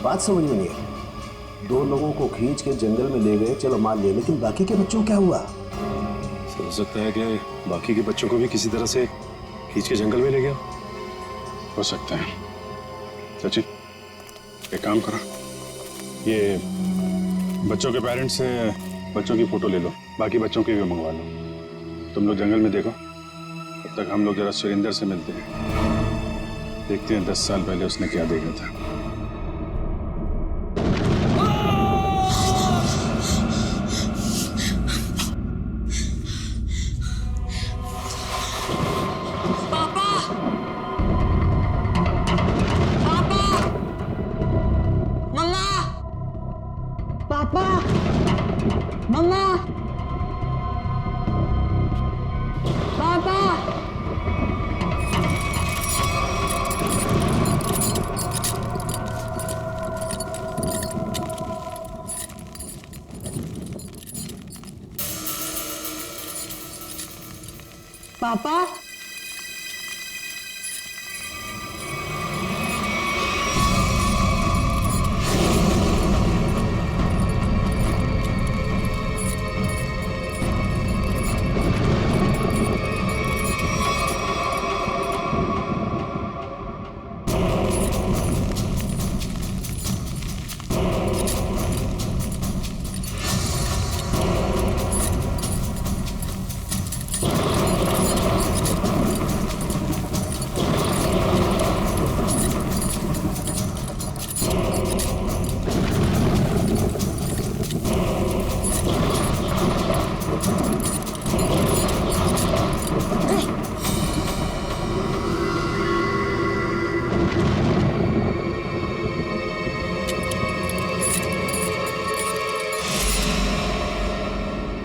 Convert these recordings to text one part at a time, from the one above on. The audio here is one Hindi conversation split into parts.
बात समझ में नहीं आई। 2 लोगों को खींच के जंगल में ले गए, चलो मान लिया, लेकिन बाकी के बच्चों को क्या हुआ? हो सकता है कि बाकी के बच्चों को भी किसी तरह से खींच के जंगल में ले गया। हो सकता है। सचिन, एक काम करो, ये बच्चों के पेरेंट्स से बच्चों की फोटो ले लो, बाकी बच्चों की भी मंगवा लो। तुम लोग जंगल में देखो, तब तक हम लोग जरा सुरेंद्र से मिलते हैं, देखते हैं 10 साल पहले उसने क्या देखा था। पापा, मम्मा, पापा, पापा,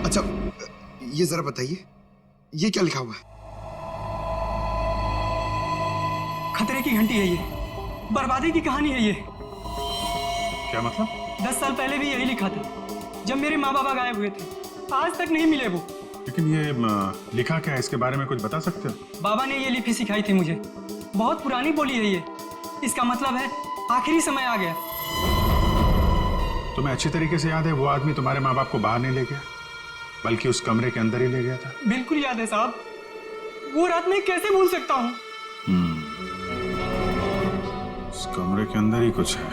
अच्छा, ये जरा बताइए, ये क्या लिखा हुआ है? खतरे की घंटी है ये, बर्बादी की कहानी है ये। क्या मतलब? 10 साल पहले भी यही लिखा था, जब मेरे माँ बाबा गायब हुए थे। आज तक नहीं मिले वो। लेकिन ये लिखा क्या है, इसके बारे में कुछ बता सकते हो? बाबा ने ये लिपि सिखाई थी मुझे, बहुत पुरानी बोली है ये। इसका मतलब है आखिरी समय आ गया। तुम्हें अच्छी तरीके से याद है वो आदमी तुम्हारे माँ बाप को बाहर नहीं ले गया, बल्कि उस कमरे के अंदर ही ले गया था? बिल्कुल याद है साहब, वो रात मैं कैसे भूल सकता हूँ। उस कमरे के अंदर ही कुछ है,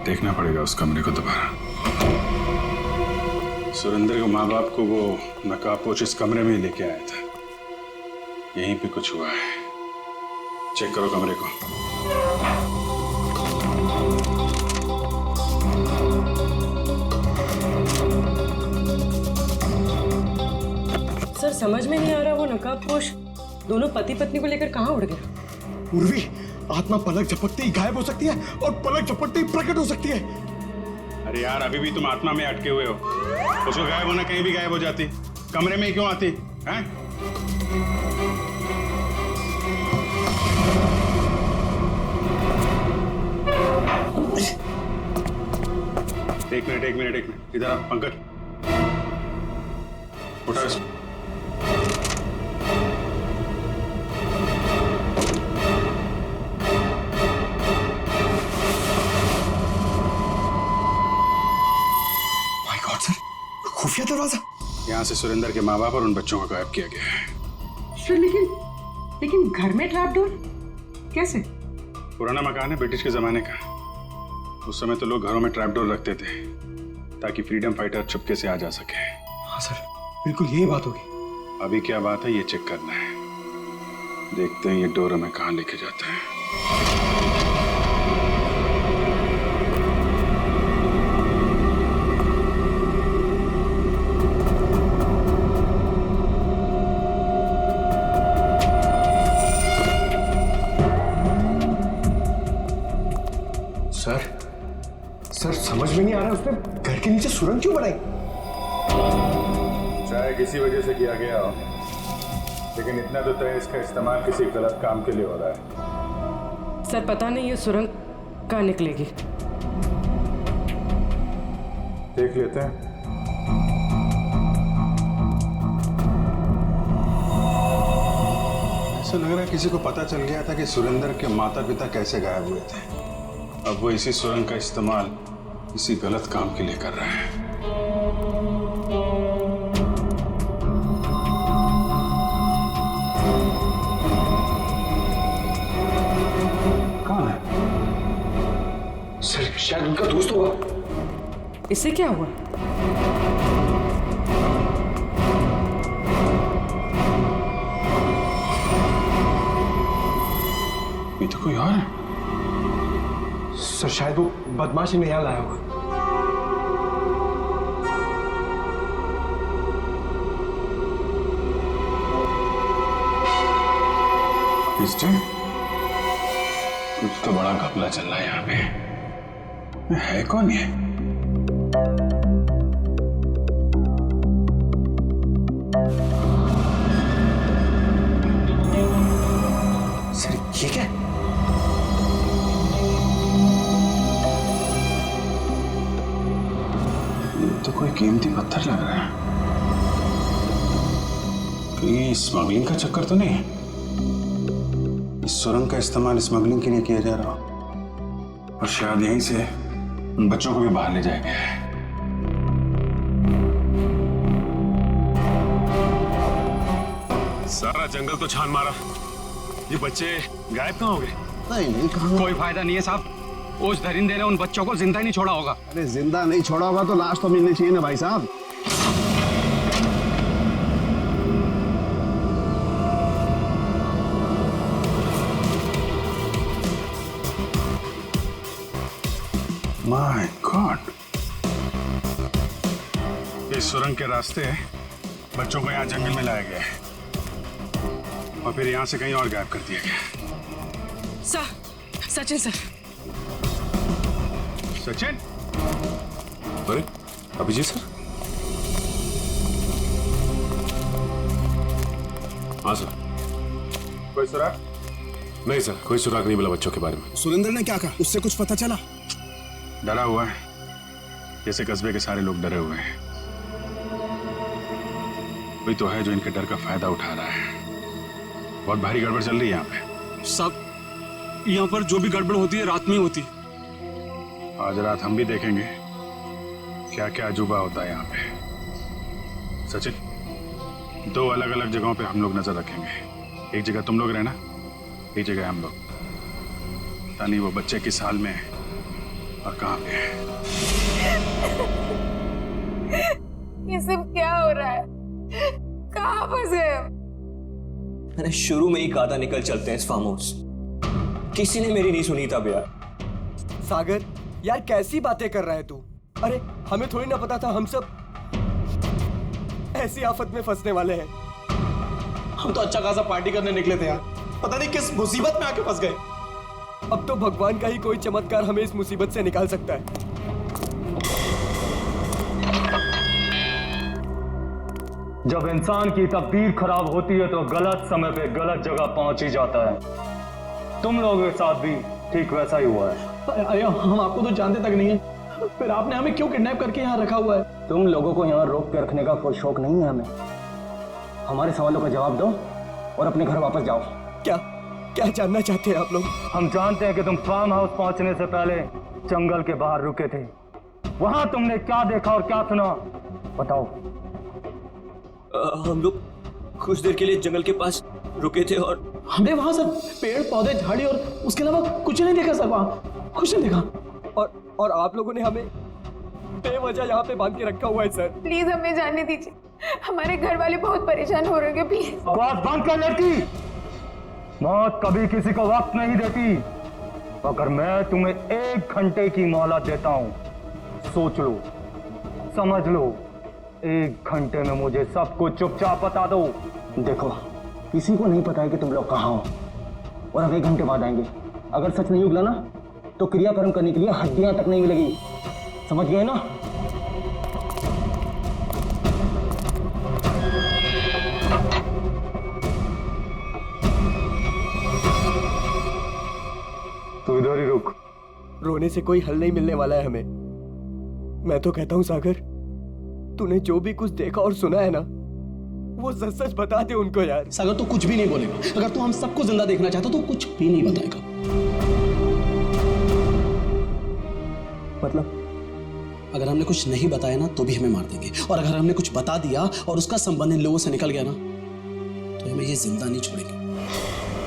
देखना पड़ेगा उस कमरे को दोबारा। सुरेंद्र के माँ बाप को वो नकाबपोश इस कमरे में ही लेके आया था, यहीं पे कुछ हुआ है। चेक करो कमरे को। सर समझ में नहीं आ रहा, वो नकाबपोश दोनों पति पत्नी को लेकर कहाँ उड़ गया? उर्वी, आत्मा पलक झपकते ही गायब हो सकती है और पलक झपकते ही प्रकट हो सकती है। अरे यार, अभी भी तुम आत्मा में अटके हुए हो। उसको गायब होना कहीं भी गायब हो जाती, कमरे में ही क्यों आती हैं? एक मिनट, इधर आ पंकज, उठा इसको। माय गॉड सर, खुफिया दरवाजा। यहाँ से सुरेंद्र के माँ बाप और उन बच्चों को गायब किया गया है। सर लेकिन घर में ट्रैप डोर कैसे? पुराना मकान है, ब्रिटिश के जमाने का। उस समय तो लोग घरों में ट्रैप डोर रखते थे ताकि फ्रीडम फाइटर चुपके से आ जा सके। हाँ सर, बिल्कुल यही बात होगी। अभी क्या बात है ये चेक करना है, देखते हैं ये डोर हमें कहाँ लेके जाता है। सर समझ में नहीं आ रहा, उसने घर के नीचे सुरंग क्यों बनाई? शायद किसी वजह से किया गया हो, लेकिन इतना तो तय इसका इस्तेमाल किसी गलत काम के लिए हो रहा है। सर पता नहीं ये सुरंग कहाँ निकलेगी। देख लेते हैं। ऐसा लग रहा है किसी को पता चल गया था कि सुरेंद्र के माता पिता कैसे गायब हुए थे। अब वो इसी सुरंग का इस्तेमाल किसी गलत काम के लिए कर रहा है। कौन है? सर शायद उनका दोस्त होगा। इससे क्या हुआ? ये तो कोई और है। सर शायद वो बदमाश इन्हें यहाँ लाया होगा। मिस्टर, कुछ तो बड़ा घपला चल रहा है यहाँ पे। है कौन ये? सर ये क्या? ये तो कोई कीमती पत्थर लग रहा है। कहीं स्मगलिंग का चक्कर तो नहीं है? इस सुरंग का इस्तेमाल स्मगलिंग के लिए किया जा रहा हो और शायद यहीं से उन बच्चों को भी बाहर ले जाया गया है। सारा जंगल तो छान मारा, ये बच्चे गायब कहाँ हो गए? नहीं कहाँ? कोई फायदा नहीं है साहब, उस दरिंदे ने उन बच्चों को जिंदा ही नहीं छोड़ा होगा। अरे जिंदा नहीं छोड़ा होगा तो लाश तो मिलनी चाहिए ना भाई साहब। माय गॉड, इस सुरंग के रास्ते बच्चों को यहाँ जंगल में लाया गया है और फिर यहाँ से कहीं और गायब कर दिया गया। सचिन सर। सचिन, अरे अभिजीत सर। हाँ सर। कोई सुराग? नहीं सर, कोई सुराग नहीं मिला बच्चों के बारे में। सुरेंद्र ने क्या कहा? उससे कुछ पता चला? डरा हुआ है, जैसे कस्बे के सारे लोग डरे हुए हैं। कोई तो है जो इनके डर का फायदा उठा रहा है। बहुत भारी गड़बड़ चल रही है यहाँ पे। सब यहाँ पर जो भी गड़बड़ होती है रात में ही होती है। आज रात हम भी देखेंगे क्या क्या अजूबा होता है यहाँ पे। सचिन, 2 अलग अलग जगहों पे हम लोग नजर रखेंगे। एक जगह तुम लोग रहना, एक जगह हम लोग। पता नहीं वो बच्चे किस हाल में है और कहाँ पे है। ये सब क्या हो रहा है? कहाँ फंसे हम? मैंने शुरू में ही कहा था निकल चलते हैं इस फार्म हाउस। किसी ने मेरी नहीं सुनी तब यार। सागर यार कैसी बातें कर रहा है तू? अरे हमें थोड़ी ना पता था हम सब ऐसी आफत में फंसने वाले हैं। हम तो अच्छा खासा पार्टी करने निकले थे यार, पता नहीं किस मुसीबत में आके फंस गए। अब तो भगवान का ही कोई चमत्कार हमें इस मुसीबत से निकाल सकता है। जब इंसान की तकदीर खराब होती है तो गलत समय पे गलत जगह पहुंच ही जाता है। तुम लोगों के साथ भी ठीक वैसा ही हुआ है। अरे हम आपको तो जानते तक नहीं है, फिर आपने हमें क्यों किडनैप करके यहाँ रखा हुआ है? तुम लोगों को यहाँ रोक के रखने का कोई शौक नहीं है हमें। हमारे सवालों का जवाब दो और अपने घर वापस जाओ। क्या क्या जानना चाहते हैं आप लोग? हम जानते हैं कि तुम फार्म हाउस पहुंचने से पहले जंगल के बाहर रुके थे। वहां तुमने क्या देखा और क्या सुना, बताओ। हम लोग कुछ देर के लिए जंगल के पास रुके थे और हमने वहां सर पेड़ पौधे झाड़ी और उसके अलावा कुछ नहीं देखा सर, वहां कुछ नहीं देखा। और आप लोगों ने हमें बेवजह यहाँ पे बांध के रखा हुआ है सर। प्लीज हमें जाने दीजिए, हमारे घर वाले बहुत परेशान हो रहे हैं। प्लीज आवाज बंद कर लड़की। मौत कभी किसी को वक्त नहीं देती। अगर मैं तुम्हें 1 घंटे की मोहलत देता हूं, सोच लो, समझ लो। 1 घंटे में मुझे सब कुछ चुपचाप बता दो। देखो, किसी को नहीं पता है कि तुम लोग कहाँ हो और अब 1 घंटे बाद आएंगे। अगर सच नहीं उगला ना तो क्रियाकर्म करने के लिए हड्डियां तक नहीं मिलेगी। समझ गए ना? तो इधर ही रुक। रोने से कोई हल नहीं मिलने वाला है हमें। मैं तो कहता हूं सागर, तूने जो भी कुछ देखा और सुना है ना, वो सच सच बता दे उनको यार। सागर तो कुछ भी नहीं बोलेगा। अगर तू हम सबको जिंदा देखना चाहता तो कुछ भी नहीं बताएगा। मतलब? अगर हमने कुछ नहीं बताया ना तो भी हमें मार देंगे, और अगर हमने कुछ बता दिया और उसका संबंध इन लोगों से निकल गया ना तो हमें ये जिंदा नहीं छोड़ेंगे।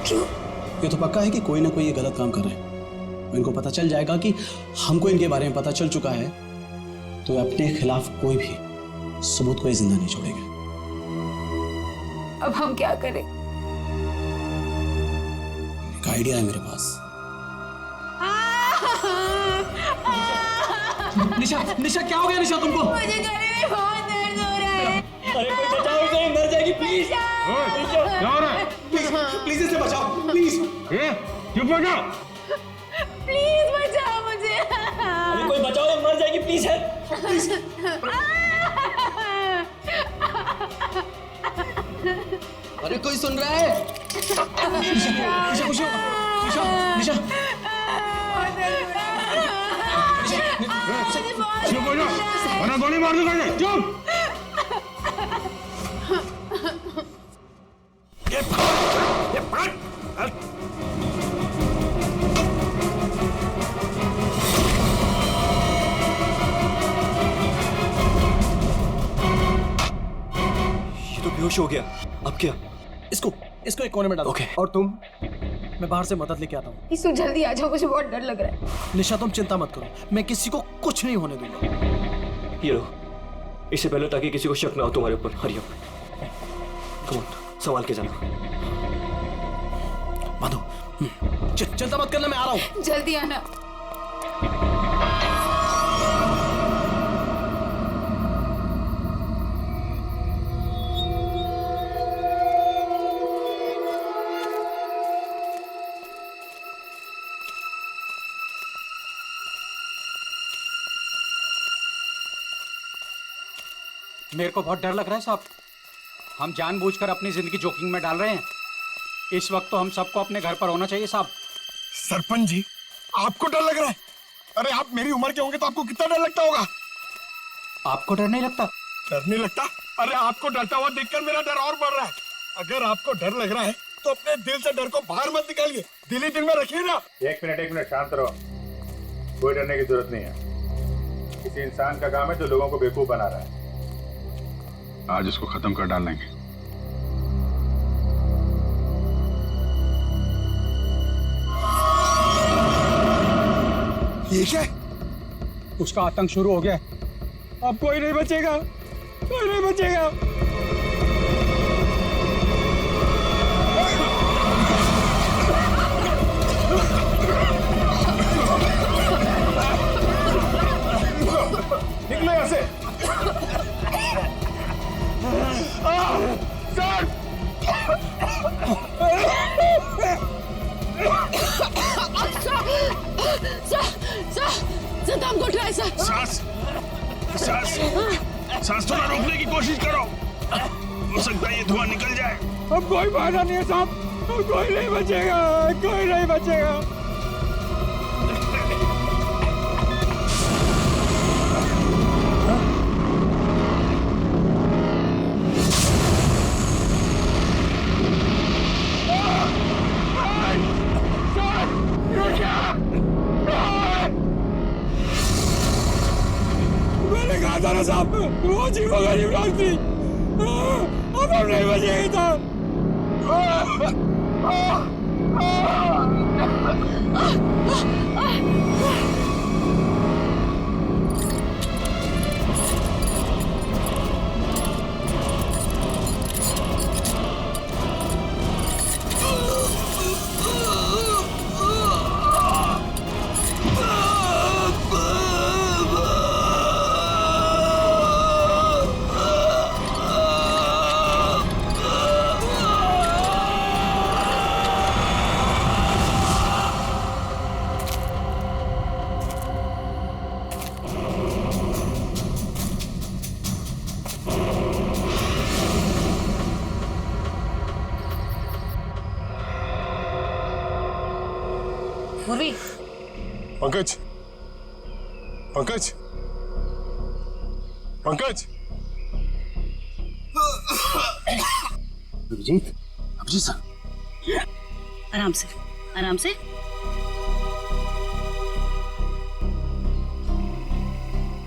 क्यों? ये तो पक्का है कि कोई ना कोई ये गलत काम कर रहे हैं। इनको पता चल जाएगा कि हमको इनके बारे में पता चल चुका है, तो अपने खिलाफ कोई भी सबूत को ये जिंदा नहीं छोड़ेंगे। अब हम क्या करें? एक आइडिया है मेरे पास। निशा, निशा क्या हो गया निशा तुमको? मुझे गले में बहुत दर्द हो रहा है। अरे कोई बचाओ इसे, मर जाएगी प्लीज। क्या हो रहा है? प्लीज इसे बचाओ प्लीज। चुप हो जाओ। प्लीज बचाओ मुझे। अरे कोई बचाओ, ये मर जाएगी प्लीज है। अरे कोई सुन रहा है? निशा खुश हो? निशा निशा चुप हो जाओ, वरना गोली मार दूंगा। चुप। ये तो बेहोश हो गया, अब क्या? इसको इसको एक कोने में डालो। ओके। और तुम? मैं बाहर से मदद लेके आता हूँ। इसु जल्दी आ जाओ, मुझे बहुत डर लग रहा है। निशा तुम चिंता मत करो, मैं किसी को कुछ नहीं होने दूंगा। ये लो, इससे पहले ताकि किसी को शक ना हो तुम्हारे ऊपर। हरी अप, कम ऑन, संभाल के जाना। बांधो। चिंता मत करना, मैं आ रहा हूँ। जल्दी आना। मेरे को बहुत डर लग रहा है साहब। हम जानबूझकर अपनी जिंदगी जोखिम में डाल रहे हैं। इस वक्त तो हम सबको अपने घर पर होना चाहिए साहब। सरपंच जी, आपको डर लग रहा है? अरे आप मेरी उम्र के होंगे तो आपको कितना डर लगता होगा? आपको डर नहीं लगता? डर नहीं लगता? अरे आपको डरता हुआ देखकर मेरा डर और बढ़ रहा है। अगर आपको डर लग रहा है तो अपने दिल से डर को बाहर मत निकालिए, दिल ही दिल में रखिए ना। एक मिनट शांत रहो। कोई डरने की जरूरत नहीं है। किसी इंसान का काम है जो लोगों को बेवकूफ बना रहा है। आज इसको खत्म कर डालेंगे। ये क्या? उसका आतंक शुरू हो गया है। अब कोई नहीं बचेगा, कोई नहीं बचेगा। निकलो यहाँ से। सांस थोड़ा रोकने की कोशिश करो, हो सकता है ये धुआं निकल जाए। अब कोई फायदा नहीं है साहब, अब कोई नहीं बचेगा, कोई नहीं बचेगा। मैंने कहा था ना साहब, वो जीवो गरीब लोग थी। अब हम नहीं बचेंगे साहब। पूर्वी, पंकज, पंकज, पंकज। अभिजीत, अभिजीत सर, आराम से, आराम से।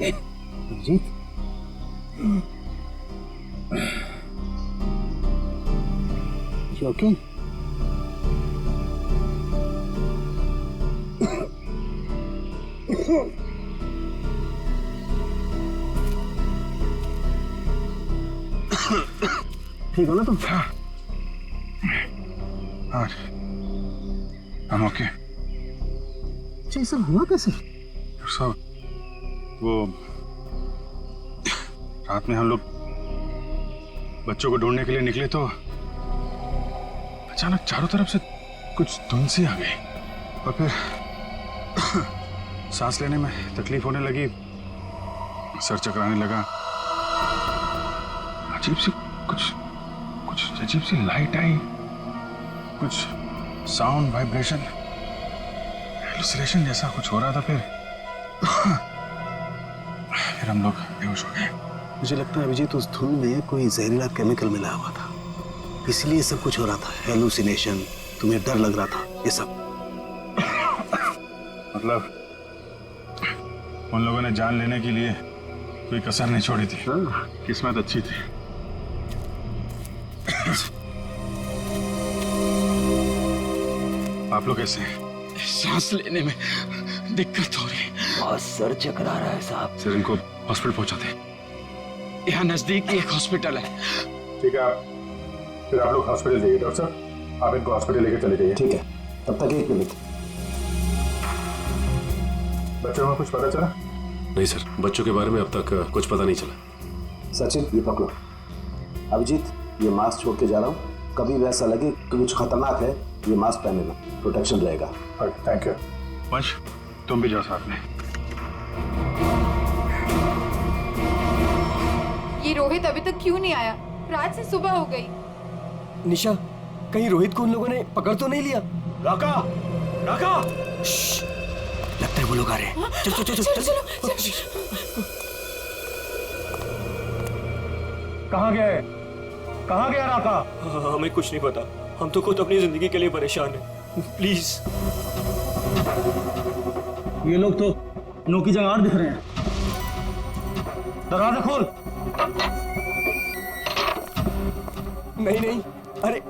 Abhijit, you okay? ठीक हो ना तुम? हाँ, I'm okay. ये सब हुआ कैसे? सब वो रात में हम लोग बच्चों को ढूंढने के लिए निकले तो अचानक चारों तरफ से कुछ धुंध सी आ गई और फिर सांस लेने में तकलीफ होने लगी, सर चकराने लगा, अजीब सी कुछ कुछ अजीब सी लाइट आई, कुछ साउंड वाइब्रेशन हेलुसिनेशन जैसा कुछ हो रहा था। फिर हम लोग बेहोश हो गए। मुझे लगता है अभिजीत उस धुंध में कोई जहरीला केमिकल मिला हुआ था, इसलिए सब कुछ हो रहा था। हेलुसिनेशन, तुम्हें डर लग रहा था, ये सब। मतलब उन लोगों ने जान लेने के लिए कोई कसर नहीं छोड़ी थी। हाँ। किस्मत अच्छी थी। आप लोग कैसे हैं? सांस लेने में दिक्कत हो रही है। बहुत सर चकरा रहा है साहब। सर इनको हॉस्पिटल पहुंचाते। यहाँ नजदीक ही एक हॉस्पिटल है। ठीक है, फिर आप लोग हॉस्पिटल जाइए। डॉक्टर साहब, आप इनको हॉस्पिटल लेके चले जाइए। ठीक है, तब तक 1 मिनट। बच्चों को कुछ पता चला? नहीं सर, बच्चों के बारे में अब तक कुछ पता नहीं चला। सचिन, ये पकड़ो। अभिजीत, ये मास्क छोड़ के जा रहा हूँ, कभी भी ऐसा लगे कि कुछ खतरनाक है, ये मास्क पहने ना, प्रोटेक्शन रहेगा। Thank you. वंश, तुम भी जाओ साथ में। ये रोहित अभी तक क्यों नहीं आया? रात से सुबह हो गई। निशा, कहीं रोहित को उन लोगों ने पकड़ तो नहीं लिया? राका, राका! लगता है वो लोग आ रहे हैं। चल चल चल चल। कहाँ गए? कहाँ गया राका? हमें कुछ नहीं पता, हम तो खुद अपनी जिंदगी के लिए परेशान हैं। प्लीज। ये लोग तो नौकी जंगार दिख रहे हैं। दरवाजा खोल। नहीं नहीं, अरे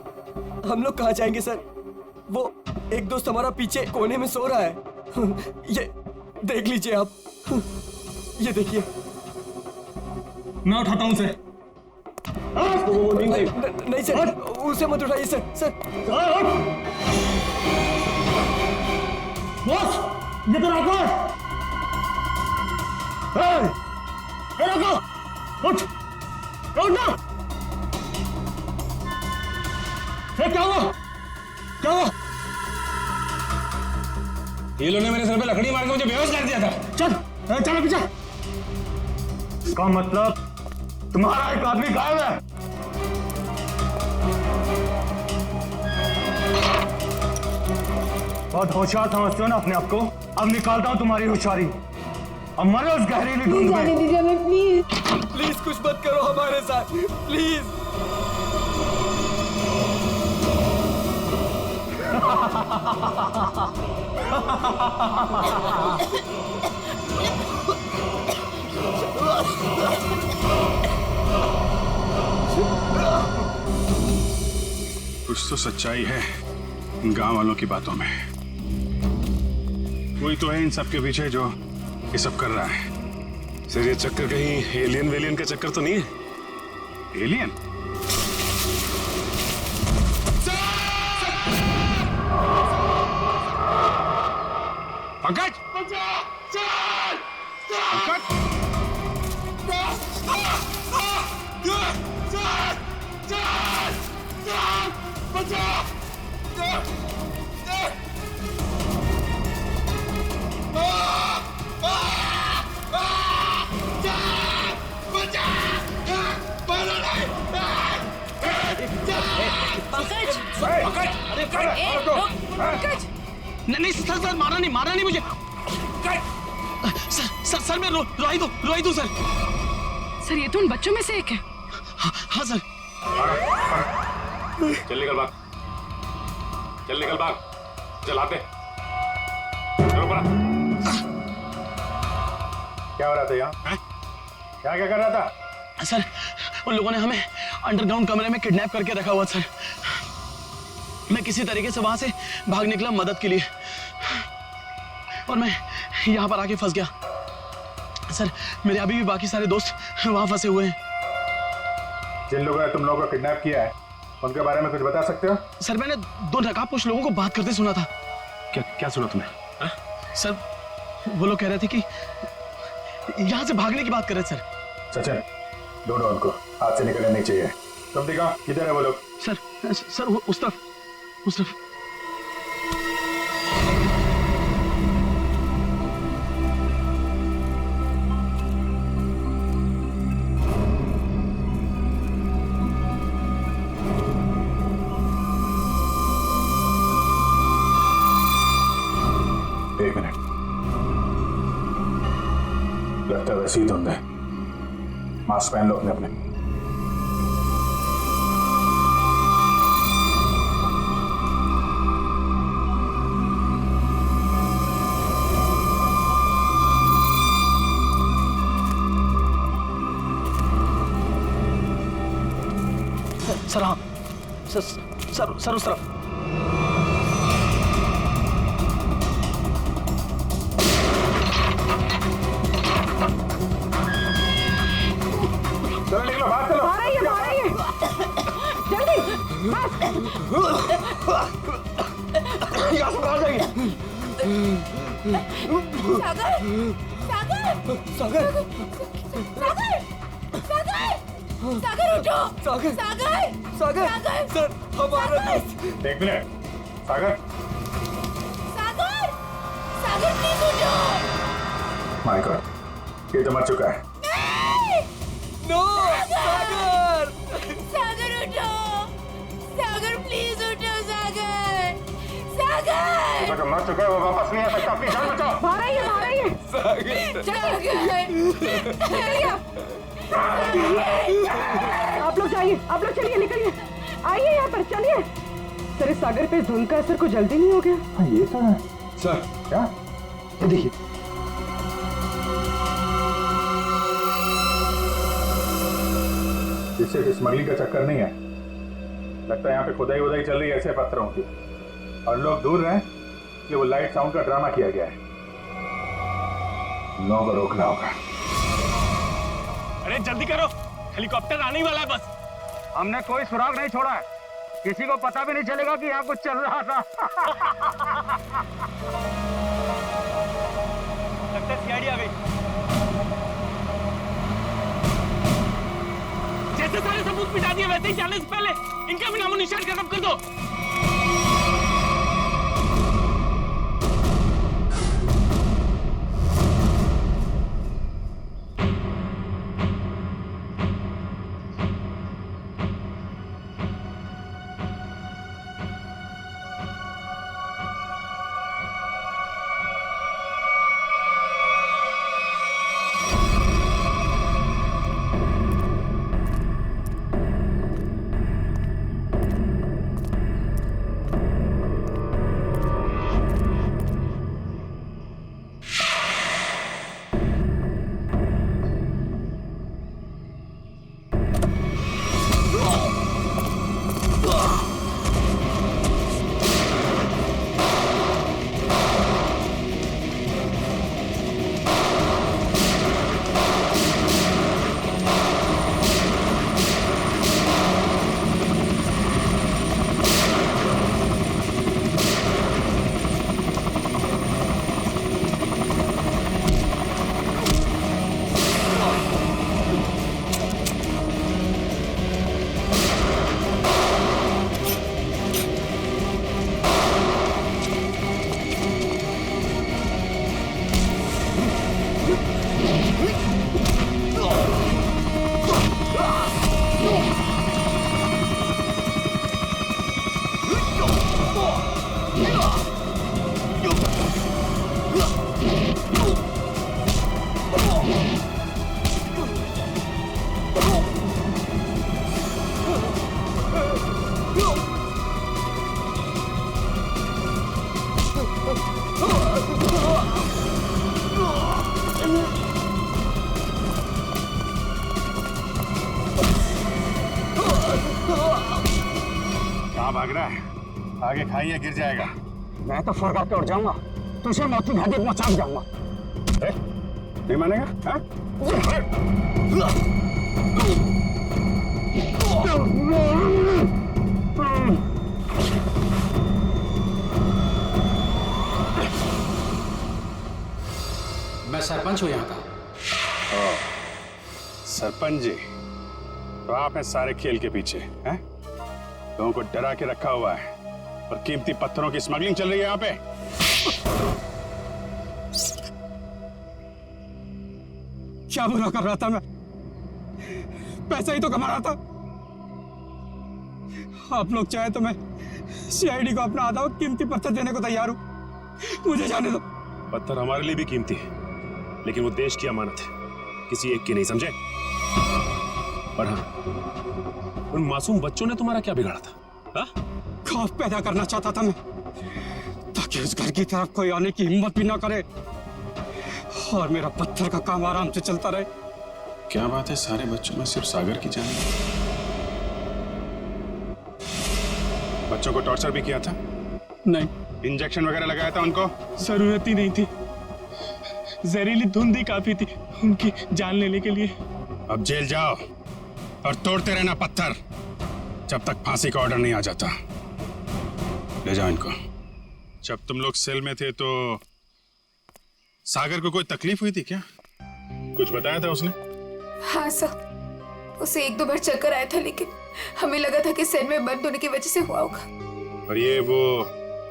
हम लोग कहाँ जाएंगे सर? वो एक दोस्त हमारा पीछे कोने में सो रहा है। ये देख लीजिए आप, ये देखिए। मैं उठाता हूँ उसे। नहीं सर, उसे मत उठाइए सर। सर बॉस, ये तो राका है। राका, उठ ना। क्या हुआ? क्या हुआ? ये लोगों ने मेरे सर पे लकड़ी मार के मुझे बेहोश कर दिया था। चल चलो पीछे। इसका मतलब तुम्हारा एक आदमी गायब है। बहुत होशियार समझते हो ना अपने आप को? अब निकालता हूं तुम्हारी होशियारी। अब मरो उस गहरीली धुंध में। जाने दीजिए हमें, प्लीज। प्लीज कुछ मत करो हमारे साथ, प्लीज। कुछ तो सच्चाई है इन गांव वालों की बातों में। कोई तो है इन सब के पीछे जो ये सब कर रहा है। सर ये चक्कर कहीं एलियन वेलियन का चक्कर तो नहीं है? एलियन? पंकज! पंकज! नहीं सर, सर मारा नहीं मुझे। सर मैं रोई दो सर। सर ये तो उन बच्चों में से एक है। हाँ सर। चल निकल भाग, चल आते। क्या हो रहा था यहाँ? क्या क्या कर रहा था? सर उन लोगों ने हमें अंडरग्राउंड कमरे में किडनैप करके रखा हुआ सर। मैं किसी तरीके से वहां से भाग निकला मदद के लिए और मैं यहाँ पर आके फंस गया सर। मेरे अभी भी बाकी सारे दोस्त वहां फंसे हुए हैं। जिन लोगों ने तुम लोगों को किडनैप किया है उनके बारे में कुछ बता सकते हो? सर मैंने 2 नकाबपोश लोगों को बात करते सुना था। क्या क्या सुना तुमने? सर वो लोग कह रहे थे कि यहाँ से भागने की बात कर रहे थे सर। सचिन, ढूंढो उनको, हाथ से निकलने नहीं चाहिए। तुम दिखाओ किधर है वो लोग? सर वो उस तरफ। एक मिनट, लगता है वैसे ही धुंध है। मास्क पहन लो अपने अपने। सर हाँ सर उस तरफ। चलो निकलो, बाहर चलो। जल्दी यहाँ से बाहर जाएंगे। सागर उठो। सागर सर हमारा दोस्त। एक मिनट, सागर प्लीज उठो। माय गॉड, ये तो मर चुका है। नो सागर उठो। सागर प्लीज उठो। सागर जो मर चुका है वो वापस नहीं आ सकता। अपनी जान बचाओ। बाहर आइए। आप लोग जाइए, आप लोग चलिए, निकलिए, आइए यहाँ पर, चलिए। सर इस सागर पे धुंध का असर को जल्दी नहीं हो गया? हाँ ये तो है सर। क्या? देखिए इससे स्मगलिंग का चक्कर नहीं है। लगता है यहाँ पे खुदाई वुदाई चल रही है ऐसे पत्थरों की, और लोग दूर रहे कि वो लाइट साउंड का ड्रामा किया गया है। लोगों को रोकना होगा। अरे जल्दी करो, हेलीकॉप्टर आने ही वाला है बस। हमने कोई सुराग नहीं छोड़ा है, किसी को पता भी नहीं चलेगा कि यहाँ कुछ चल रहा था। लगता है सीआईडी आ गई। जैसे सारे सबूत मिटा दिए वैसे ही जाने से पहले इनका भी नामो निशान खत्म कर दो। कहाँ भाग रहा है? आगे खाइए, गिर जाएगा। मैं तो फरका के उड़ जाऊंगा, तुझे मौत की घाटी पहुंचा जाऊंगा। नहीं मानेगा? हाँ? मैं सरपंच हूँ यहाँ का। सरपंच जी, तो आप हैं सारे खेल के पीछे, हैं? लोगों को डरा के रखा हुआ है और कीमती पत्थरों की स्मगलिंग चल रही है यहाँ पे। क्या बुरा कर रहा था मैं? पैसा ही तो कमा रहा था। आप लोग चाहे तो मैं सीआईडी को अपना आधा कीमती पत्थर देने को तैयार हूं। मुझे जाने दो। पत्थर हमारे लिए भी कीमती है, लेकिन वो देश की अमानत है, किसी एक की नहीं, समझे? और हाँ, उन मासूम बच्चों ने तुम्हारा क्या बिगाड़ा था? हा? खौफ पैदा करना चाहता था मैं, ताकि उस घर की तरफ कोई आने की हिम्मत भी ना करे और मेरा पत्थर का काम आराम से चलता रहे। क्या बात है, सारे बच्चों में सिर्फ सागर की जान? बच्चों को टॉर्चर भी किया था? नहीं, इंजेक्शन वगैरह लगाया था उनको? जरूरत ही नहीं थी। जहरीली धुंध ही काफी थी उनकी जान लेने के लिए। अब जेल जाओ और तोड़ते रहना पत्थर जब तक फांसी का ऑर्डर नहीं आ जाता। ले जाओ इनको। जब तुम लोग सेल में थे तो सागर को कोई तकलीफ हुई थी क्या? कुछ बताया था उसने? हाँ सर, उसे 1-2 बार चक्कर आया था, लेकिन हमें लगा था कि सेल में बंद होने की वजह से हुआ होगा। और ये वो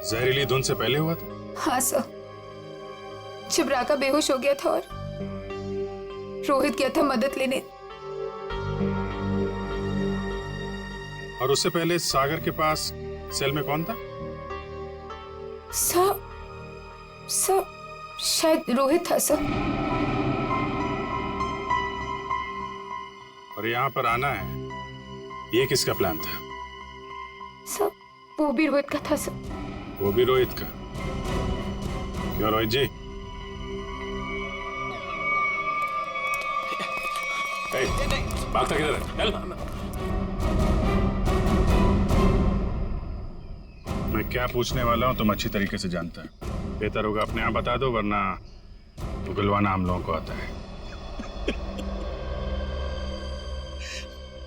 जहरीली धुंध से पहले हुआ था? हाँ सर, जब राका बेहोश हो गया था और रोहित गया था मदद लेने। और उससे पहले सागर के पास सेल में कौन था? सर शायद रोहित था सर। और यहाँ पर आना है, ये किसका प्लान था? सर वो भी रोहित का था सर। वो भी रोहित का? क्यों रोहित जी? भागता किधर है? चल। मैं क्या पूछने वाला हूँ तुम अच्छी तरीके से जानता है। बेहतर होगा अपने आप बता दो, वरना उगलवाना हम लोगों को आता है।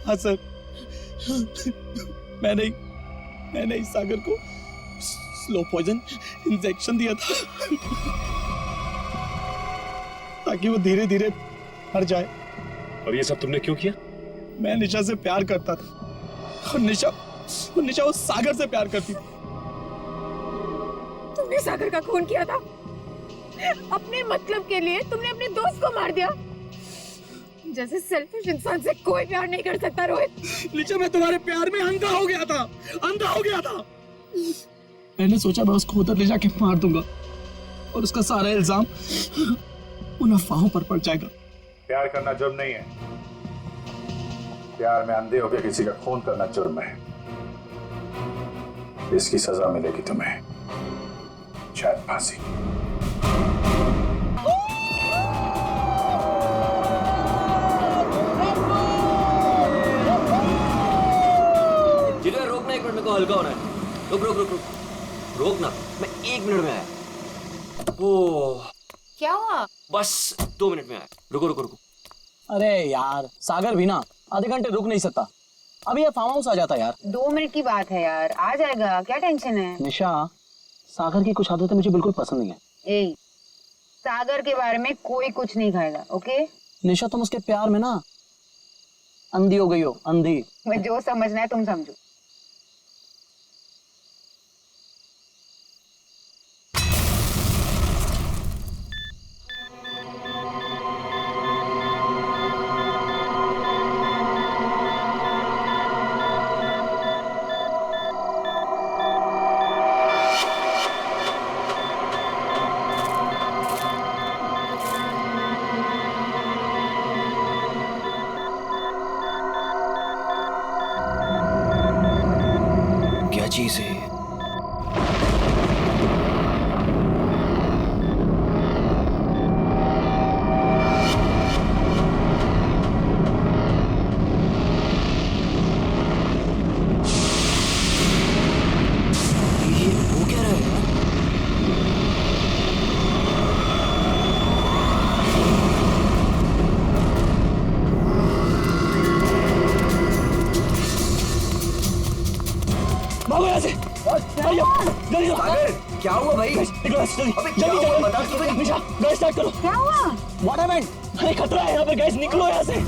हाँ सर, मैंने इस सागर को स्लो पॉइजन इंजेक्शन दिया था ताकि वो धीरे धीरे मर जाए। और ये सब तुमने क्यों किया? मैं निशा से प्यार करता था और निशा उस सागर से प्यार करती थी। तुमने सागर का खून किया था अपने मतलब के लिए। तुमने अपने दोस्त को मार दिया। जैसे सेल्फिश इंसान से कोई प्यार नहीं कर सकता रोहित। निशा, मैं तुम्हारे प्यार में अंधा हो गया था। मैंने सोचा मैं उसको उधर ले जाके मार दूंगा और उसका सारा इल्जाम उन अफवाहों पर पड़ जाएगा। प्यार करना जुर्म नहीं है। प्यार में अंधे होकर किसी का खून करना जुर्म है। इसकी सजा मिलेगी तुम्हें, शायद फांसी। जिधर रोकना, 1 मिनट, मेरे को हल्का होना है। रुक रोकना, मैं 1 मिनट में आया। ओह, क्या हुआ? बस 2 मिनट में आया। रुको। अरे यार, सागर भी ना आधे घंटे रुक नहीं सकता। अभी ये फार्म हाउस आ जाता यार। 2 मिनट की बात है यार, आ जाएगा, क्या टेंशन है? निशा, सागर की कुछ आदतें मुझे बिल्कुल पसंद नहीं है। ए, सागर के बारे में कोई कुछ नहीं खाएगा, ओके? निशा, तुम उसके प्यार में ना अंधी हो गई हो, अंधी। मैं जो समझना है तुम समझो। जल्दी जाओ। सागर क्या हुआ भाई? निकलो यहाँ से जल्दी। अबे क्या जल्दी हुआ? चलो। बता तो सही। निशा गाड़ी स्टार्ट करो। क्या हुआ? What happened? अरे खतरा है यहाँ पे गाइस, निकलो यहाँ से।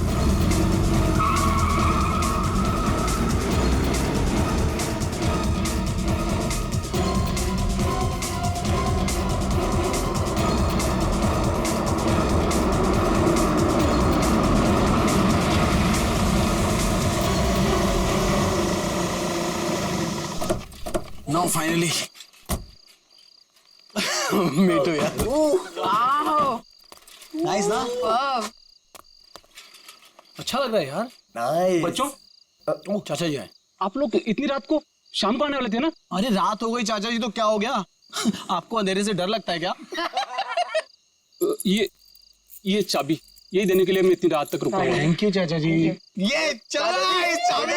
Now finally. Me too यार। वाह, नाइस ना? वाह। अच्छा लग रहा है यार। नाइस। बच्चों, चाचा जी आए। आप लोग इतनी रात को शाम को आने वाले थे ना? अरे रात हो गई चाचा जी तो क्या हो गया? आपको अंधेरे से डर लगता है क्या? ये चाबी यही देने के लिए मैं इतनी रात तक रुका हूँ। थैंक यू चाचा जी। ये चलो चाबी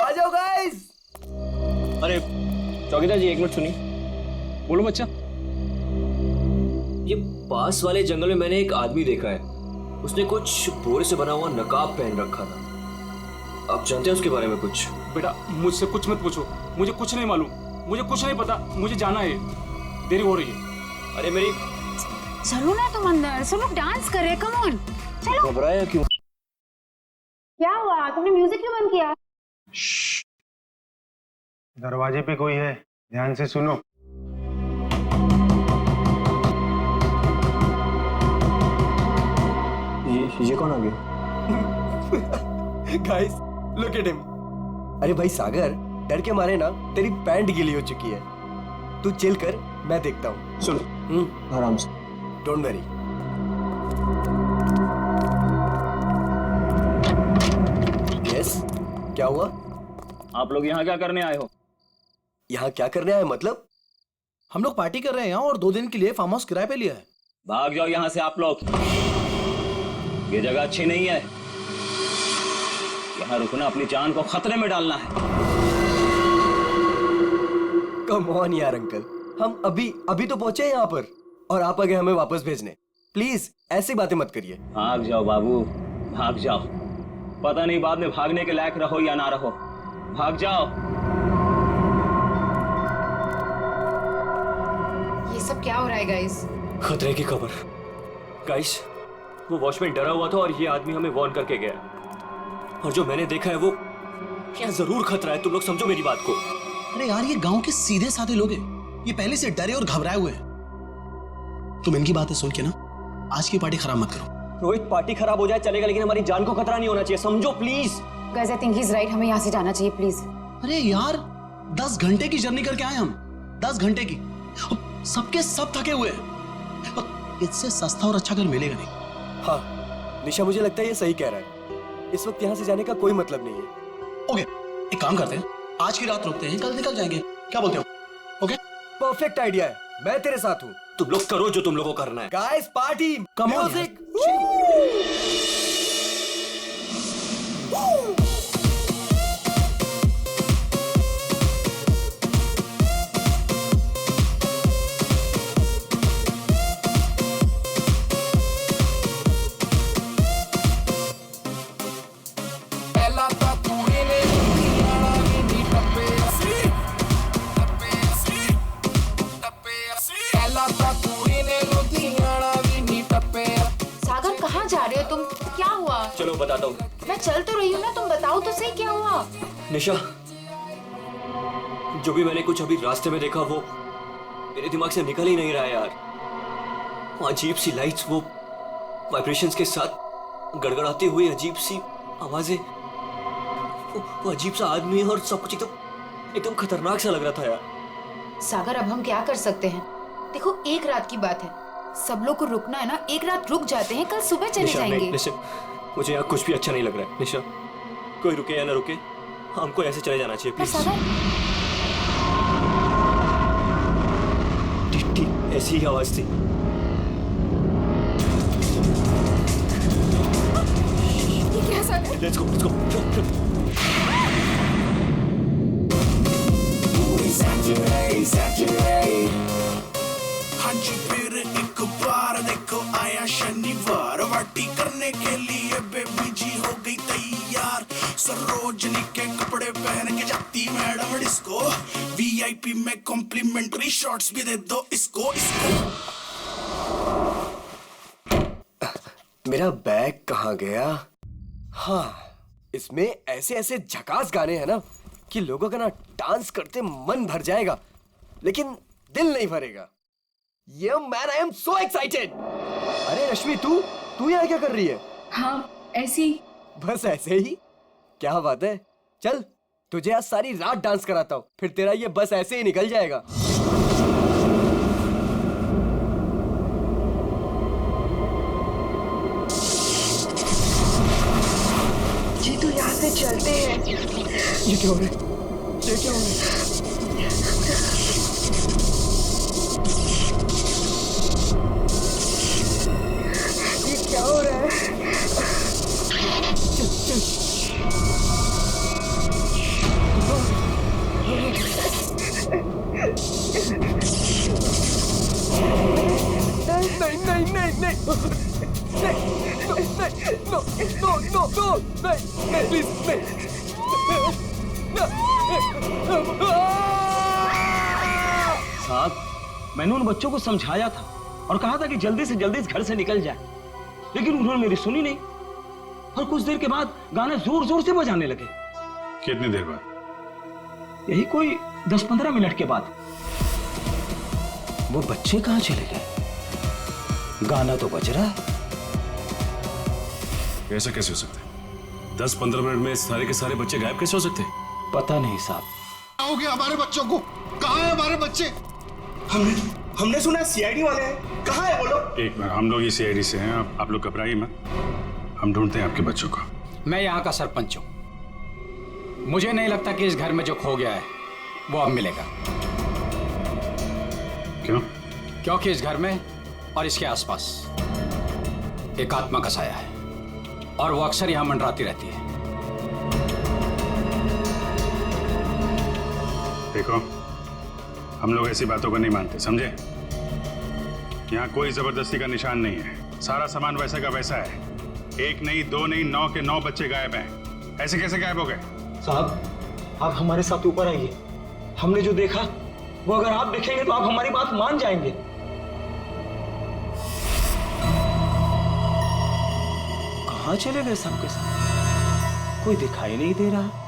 आ जाओ गाइस। अरे चौकीदार जी, एक मिनट सुनिए। बोलो बच्चा। ये पास वाले जंगल में मैंने एक आदमी देखा है। उसने कुछ बोरे से बना हुआ नकाब पहन रखा था। आप जानते हैं उसके बारे में कुछ? बेटा मुझसे कुछ मत पूछो, मुझे कुछ नहीं मालूम, मुझे कुछ नहीं पता, मुझे जाना है, देरी हो रही है। अरे मेरी चलो ना तुम अंदर, सब लोग डांस कर रहे, कम ऑन चलो। घबराया क्यों? क्या हुआ, तुमने म्यूजिक क्यों बंद किया? दरवाजे पे कोई है, ध्यान से सुनो। ये कौन आ गया? Guys look at him. अरे भाई सागर, डर के मारे ना तेरी पैंट गीली हो चुकी है। तू चिल कर, मैं देखता हूँ। सुनो आराम से। Don't worry. यस, क्या हुआ? आप लोग यहाँ क्या करने आए हो? यहाँ क्या करने आए मतलब? हम लोग पार्टी कर रहे हैं यहाँ और 2 दिन के लिए फार्म हाउस किराए पे लिया है। भाग जाओ यहाँ से आप लोग, ये जगह अच्छी नहीं है। यहाँ रुकना अपनी जान को खतरे में डालना है। कम ऑन यार अंकल, हम अभी तो पहुंचे हैं यहाँ पर और आप आ गए हमें वापस भेजने। प्लीज ऐसी बातें मत करिए। भाग जाओ बाबू, भाग जाओ। पता नहीं बाद में भागने के लायक रहो या ना रहो। भाग जाओ। ये सब क्या हो रहा है गाइस? खतरे की खबर। गाइस, वो वॉचमैन डरा हुआ था और ये आदमी हमें वार्न करके गया। और जो मैंने देखा है वो यहाँ जरूर खतरा है। तुम लोग समझो मेरी बात को। अरे यार ये गांव के सीधे साधे लोग हैं, ये पहले से डरे और घबराए हुए हैं। तुम इनकी बातें सुन के ना आज की पार्टी खराब मत करो। रोहित, पार्टी खराब हो जाए चलेगा, लेकिन हमारी जान को खतरा नहीं होना चाहिए, समझो please. Guys I think he is right, हमें यहाँ से जाना चाहिए प्लीज। अरे यार 10 घंटे की जर्नी करके आए हम, 10 घंटे की। सबके सब थके हुए हैं और इससे सस्ता और अच्छा घर मिलेगा नहीं। हाँ निशा, मुझे लगता है ये सही कह रहा है। इस वक्त यहाँ से जाने का कोई मतलब नहीं है। ओके, एक काम करते हैं, आज की रात रुकते हैं, कल निकल जाएंगे। क्या बोलते हो? ओके, परफेक्ट आइडिया है, मैं तेरे साथ हूँ। तुम लोग करो जो तुम लोगों को करना है। Guys party, Come on, music. Sagar कहाँ जा रहे हो तुम? क्या हुआ? चलो बताता हूँ। मैं चल तो रही हूँ ना, तुम बताओ तो सही क्या हुआ? निशा, जो भी मैंने कुछ अभी रास्ते में देखा वो मेरे दिमाग से निकल ही नहीं रहा है यार। वो अजीब सी लाइट्स, वो वाइब्रेशंस के साथ गड़गड़ाती हुई अजीब सी आवाजें, वो अजीब सा आदमी है और सब कुछ एकदम खतरनाक सा लग रहा था यार। सागर अब हम क्या कर सकते हैं? देखो एक रात की बात है, सब लोग को रुकना है ना, एक रात रुक जाते हैं, कल सुबह चले निशा, जाएंगे। नहीं, निशा, मुझे यहाँ कुछ भी अच्छा नहीं लग रहा है। निशा, कोई रुके या ना रुके, हमको ऐसे चले जाना चाहिए पर प्लीज। सागर ठीक ठीक ऐसी ही आवाज थी। ये क्या सागर? Let's go, let's go. हाँ जी, फिर एक बार देखो आया शनिवार, पार्टी करने के लिए बेबी जी हो गई तैयार। सरोजनी के कपड़े पहन के जा लगाती मैडम डिस्को, VIP में कॉम्प्लीमेंट्री शॉट्स भी दे दो इसको इसको। मेरा बैग कहाँ गया? हाँ, इसमें ऐसे ऐसे झकास गाने हैं ना कि लोगों का ना डांस करते मन भर जाएगा, लेकिन दिल नहीं भरेगा। ये man, I am so excited. अरे रश्मि, तू यहाँ क्या कर रही है? हाँ, ऐसी। बस ऐसे ही? क्या बात है, चल तुझे आज सारी रात डांस कराता हूँ, फिर तेरा ये बस ऐसे ही निकल जाएगा। जी तो यहाँ से चलते हैं। ये क्या हो रहा है? ये क्या हो रहा है? ये क्या हो रहा है? साहब, मैंने उन बच्चों को समझाया था और कहा था कि जल्दी से जल्दी इस घर से निकल जाए, लेकिन उन्होंने मेरी सुनी नहीं और कुछ देर के बाद गाने जोर जोर से बजाने लगे। कितनी देर बाद? यही कोई 10-15 मिनट के बाद। वो बच्चे कहाँ चले गए? गाना तो बज रहा है। ऐसा कैसे हो सकता है? 10-15 मिनट में सारे के सारे बच्चे गायब कैसे हो सकते हैं? पता नहीं साहब। हो गया हमारे बच्चों को? कहाँ है हमारे बच्चे? हमने सुना CID वाले हैं, कहाँ है वो लोग? एक मिनट, हम लोग ही CID से हैं, आप लोग घबराइए मत, हम ढूंढते हैं आपके बच्चों को। मैं यहाँ का सरपंच हूँ। मुझे नहीं लगता कि इस घर में जो खो गया है वो अब मिलेगा। क्यों? क्योंकि इस घर में और इसके आसपास एक आत्मा का साया है और वो अक्सर यहाँ मंडराती रहती है। देखो, हम लोग ऐसी बातों को नहीं मानते, समझे? यहाँ कोई जबरदस्ती का निशान नहीं है, सारा सामान वैसा का वैसा है। 1 नहीं 2 नहीं 9 के 9 बच्चे गायब हैं। ऐसे कैसे गायब हो गए? साहब, आप हमारे साथ ऊपर आइए। हमने जो देखा वो अगर आप देखेंगे तो आप हमारी बात मान जाएंगे। कहाँ चले गए सबके सब? कोई दिखाई नहीं दे रहा।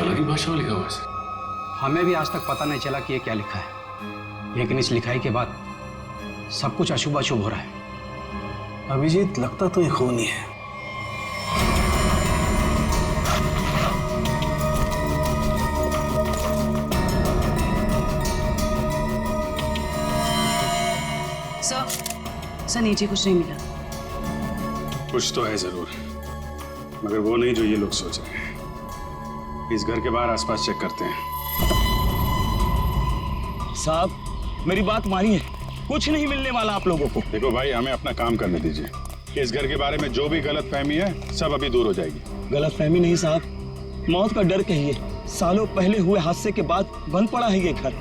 की भाषा में लिखा हुआ है। हमें भी आज तक पता नहीं चला कि ये क्या लिखा है, लेकिन इस लिखाई के बाद सब कुछ अशुभ अशुभ हो रहा है। अभिजीत, लगता तो ये खून ही है। सर नीचे कुछ नहीं मिला। कुछ तो है जरूर, मगर वो नहीं जो ये लोग सोच रहे हैं। इस घर के बाहर आसपास चेक करते हैं। साहब, मेरी बात मानिए, कुछ नहीं मिलने वाला आप लोगों को। देखो भाई, हमें अपना काम करने दीजिए। इस घर के बारे में जो भी गलत फहमी है सब अभी दूर हो जाएगी। गलत फहमी नहीं साहब, मौत का डर कहिए। सालों पहले हुए हादसे के बाद बंद पड़ा है ये घर।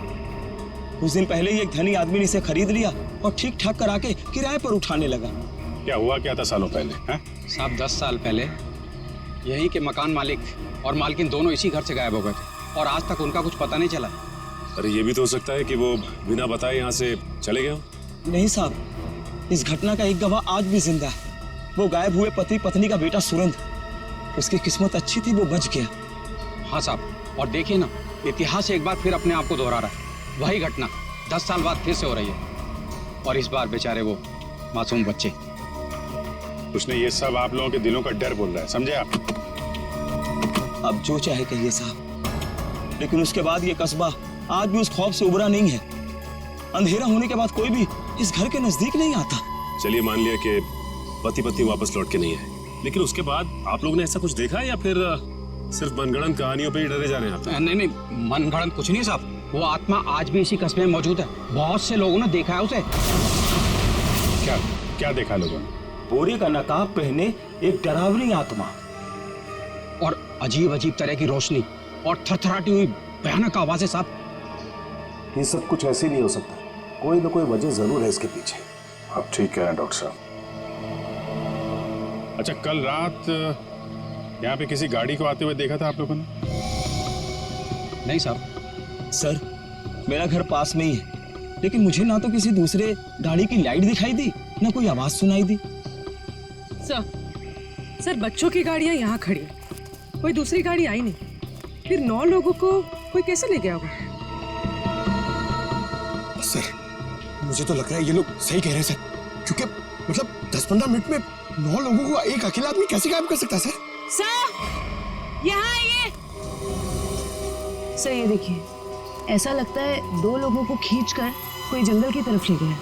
कुछ दिन पहले ही एक धनी आदमी ने इसे खरीद लिया और ठीक ठाक करा के किराए पर उठाने लगा। क्या हुआ क्या था सालों पहले? साहब 10 साल पहले यहीं के मकान मालिक और मालकिन दोनों इसी घर से गायब हो गए थे और आज तक उनका कुछ पता नहीं चला। अरे ये भी तो हो सकता है कि वो बिना बताए यहाँ से चले गए हो। नहीं साहब, इस घटना का एक गवाह आज भी जिंदा है। वो गायब हुए पति पत्नी का बेटा सुरंद। उसकी किस्मत अच्छी थी, वो बच गया। हाँ साहब, और देखिए ना, इतिहास एक बार फिर अपने आप को दोहरा रहा है। वही घटना 10 साल बाद फिर से हो रही है और इस बार बेचारे वो मासूम बच्चे। उसने ये सब आप लोगों के दिलों का डर बोल रहा है, समझे आप? अब जो चाहे कहिए साहब, लेकिन उसके बाद ये कस्बा आज भी उस खौफ से उबरा नहीं है। अंधेरा होने के बाद कोई भी इस घर के नजदीक नहीं आता। चलिए मान लिया कि पति पत्नी वापस लौट के नहीं आए, लेकिन उसके बाद आप लोगों ने ऐसा कुछ देखा है या फिर सिर्फ मनगढ़ंत कहानियों पे ही डरे जा रहे हैं आप? नहीं, मनगढ़ंत कुछ नहीं साहब। वो आत्मा आज भी इसी कस्बे में मौजूद है। बहुत से लोगों ने देखा है उसे। क्या देखा लोगों ने? बोरे का नकाब पहने एक डरावनी आत्मा और अजीब अजीब तरह की रोशनी और थरथराती हुई भयानक आवाजें साहब। ये सब कुछ ऐसे नहीं हो सकता, कोई ना कोई वजह जरूर है इसके पीछे। आप ठीक कह रहे हैं डॉक्टर साहब। अच्छा, कल रात यहाँ पे किसी गाड़ी को आते हुए देखा था आप लोगों ने? नहीं साहब। सर, मेरा घर पास में ही है, लेकिन मुझे ना तो किसी दूसरे गाड़ी की लाइट दिखाई दी, ना कोई आवाज सुनाई दी। सर बच्चों की गाड़ियां यहाँ खड़ी है, कोई दूसरी गाड़ी आई नहीं, फिर 9 लोगों को कोई कैसे ले गया होगा? सर, मुझे तो लग रहा है ये लोग सही कह रहे हैं सर, क्योंकि मतलब 10-15 मिनट में 9 लोगों को एक अकेला आदमी कैसे गायब कर सकता है सर? सर यहाँ आइए। सर ये देखिए, ऐसा लगता है 2 लोगों को खींचकर कोई जंगल की तरफ ले गया है।